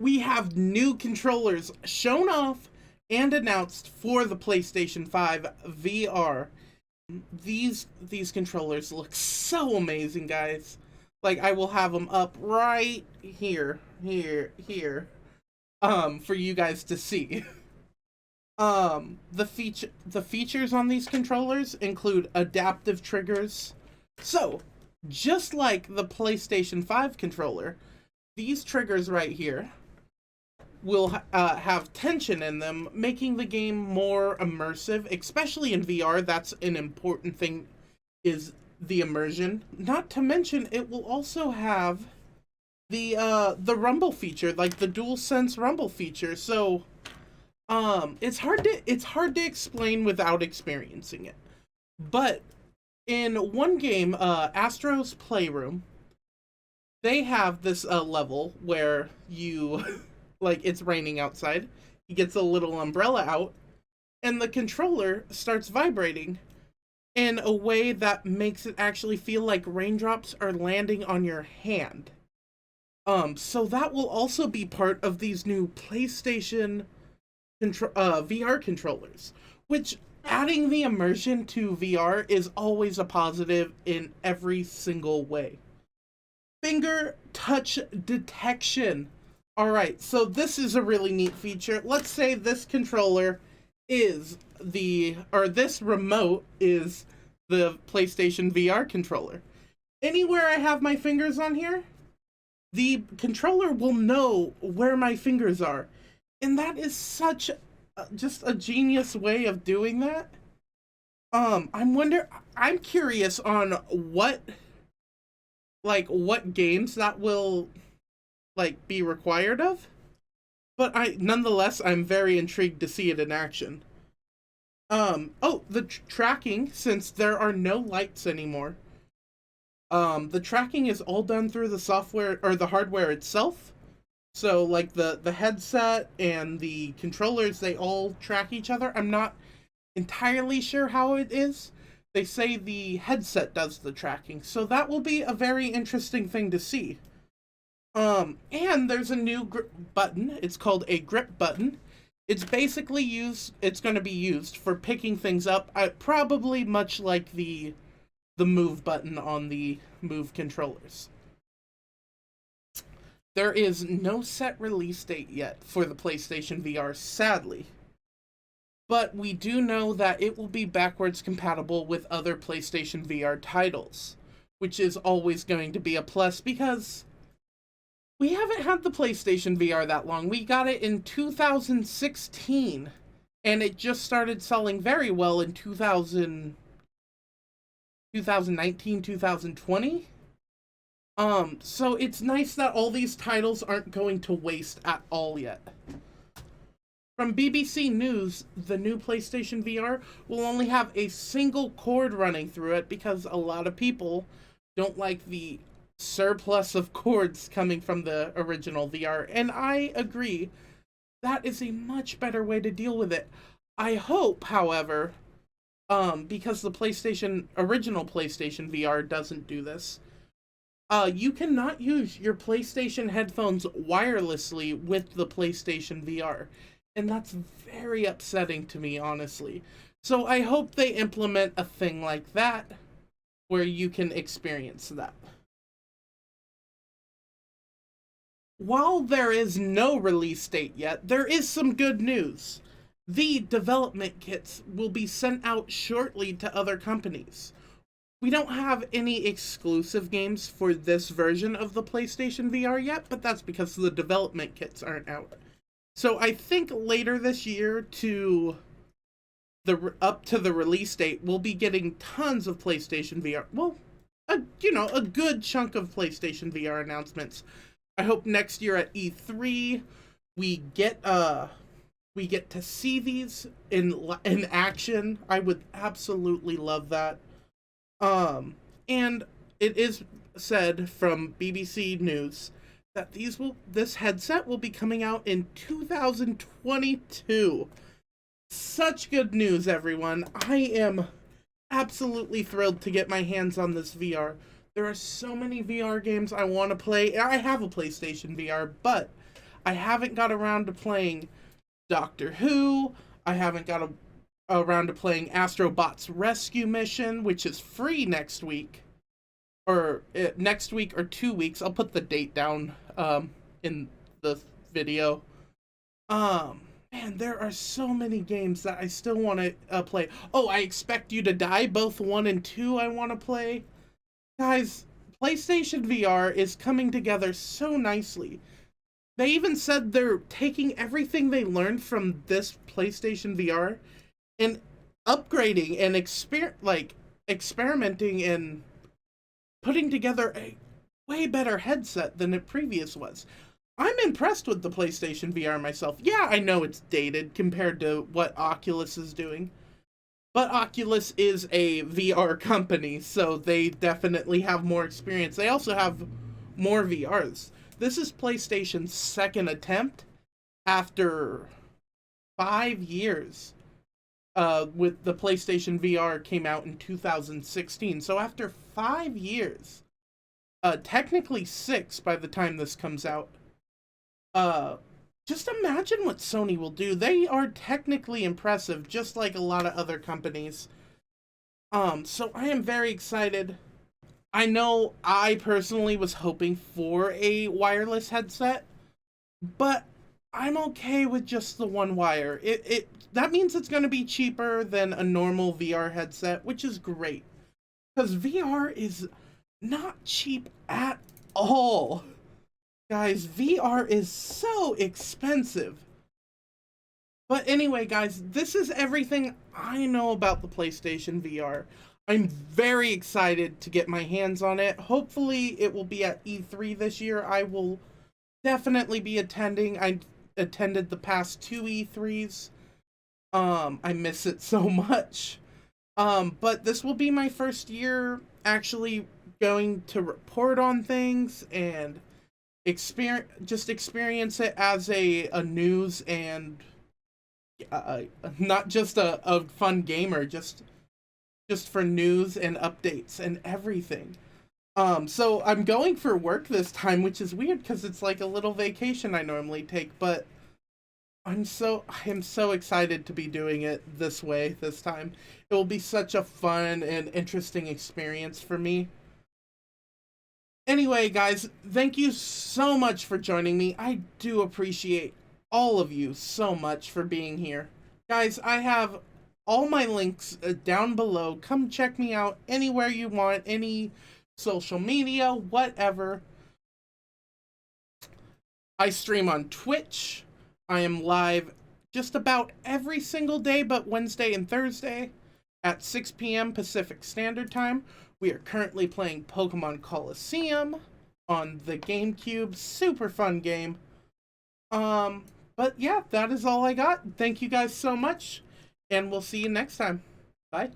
we have new controllers shown off and announced for the PlayStation 5 VR. These controllers look so amazing, guys. Like, I will have them up right here, for you guys to see. The features on these controllers include adaptive triggers. So, just like the PlayStation 5 controller, these triggers right here will have tension in them, making the game more immersive, especially in VR. That's an important thing, is the immersion. Not to mention, it will also have the rumble feature, like the DualSense rumble feature. So it's hard to explain without experiencing it. But in one game, Astro's Playroom, they have this level where you like, it's raining outside. He gets a little umbrella out, and the controller starts vibrating in a way that makes it actually feel like raindrops are landing on your hand. So that will also be part of these new PlayStation VR controllers, which, adding the immersion to VR is always a positive in every single way. Finger touch detection. All right, so this is a really neat feature. Let's say this controller is this remote is the PlayStation VR controller. Anywhere I have my fingers on here, the controller will know where my fingers are. And that is such just a genius way of doing that. I'm curious on what games that will be required of. But nonetheless, I'm very intrigued to see it in action. The tracking, since there are no lights anymore. The tracking is all done through the software or the hardware itself. So, like, the headset and the controllers, they all track each other. I'm not entirely sure how it is. They say the headset does the tracking, so that will be a very interesting thing to see. And there's a new button. It's called a grip button. It's going to be used for picking things up, probably much like the move button on the Move controllers. There is no set release date yet for the PlayStation VR, sadly. But we do know that it will be backwards compatible with other PlayStation VR titles, which is always going to be a plus because we haven't had the PlayStation VR that long. We got it in 2016, and it just started selling very well in 2019, 2020. So it's nice that all these titles aren't going to waste at all yet. From BBC News, the new PlayStation VR will only have a single cord running through it because a lot of people don't like the surplus of cords coming from the original VR, and I agree. That is a much better way to deal with it. I hope, however, because the original PlayStation VR doesn't do this, you cannot use your PlayStation headphones wirelessly with the PlayStation VR. And that's very upsetting to me, honestly. So I hope they implement a thing like that where you can experience that. While there is no release date yet, there is some good news. The development kits will be sent out shortly to other companies. We don't have any exclusive games for this version of the PlayStation VR yet, but that's because the development kits aren't out. So I think later this year up to the release date, we'll be getting tons of PlayStation VR. Well, a good chunk of PlayStation VR announcements. I hope next year at E3 we get to see these in action. I would absolutely love that. And it is said from BBC News that this headset will be coming out in 2022. Such good news, everyone. I am absolutely thrilled to get my hands on this VR. There are so many VR games I want to play. I have a PlayStation VR, but I haven't got around to playing Doctor Who. I haven't got around to playing Astrobot's Rescue Mission, which is free next week. Or next week or 2 weeks. I'll put the date down in the video. Man, there are so many games that I still want to play. Oh, I Expect You to Die, both 1 and 2 I want to play. Guys, PlayStation VR is coming together so nicely. They even said they're taking everything they learned from this PlayStation VR and upgrading and experimenting and putting together a way better headset than it previous was. I'm impressed with the PlayStation VR myself. Yeah, I know it's dated compared to what Oculus is doing, but Oculus is a VR company, so they definitely have more experience. They also have more VRs. This is PlayStation's second attempt after 5 years. With the PlayStation VR came out in 2016. So after 5 years, technically 6 by the time this comes out, just imagine what Sony will do. They are technically impressive, just like a lot of other companies. So I am very excited. I know I personally was hoping for a wireless headset, but I'm okay with just the one wire. That means it's going to be cheaper than a normal VR headset, which is great. Because VR is not cheap at all. Guys, VR is so expensive. But anyway, guys, this is everything I know about the PlayStation VR. I'm very excited to get my hands on it. Hopefully, it will be at E3 this year. I will definitely be attending. I attended the past 2 E3s. I miss it so much. But this will be my first year actually going to report on things and experience it as a news and not just a fun gamer, just for news and updates and everything. So I'm going for work this time, which is weird because it's like a little vacation I normally take, but I am so excited to be doing it this way this time. It will be such a fun and interesting experience for me. Anyway, guys, thank you so much for joining me. I do appreciate all of you so much for being here. Guys, I have all my links down below. Come check me out anywhere you want, any social media, whatever. I stream on Twitch. I am live just about every single day but Wednesday and Thursday at 6 p.m. Pacific Standard Time. We are currently playing Pokemon Colosseum on the GameCube. Super fun game. But yeah, that is all I got. Thank you guys so much, and we'll see you next time. Bye.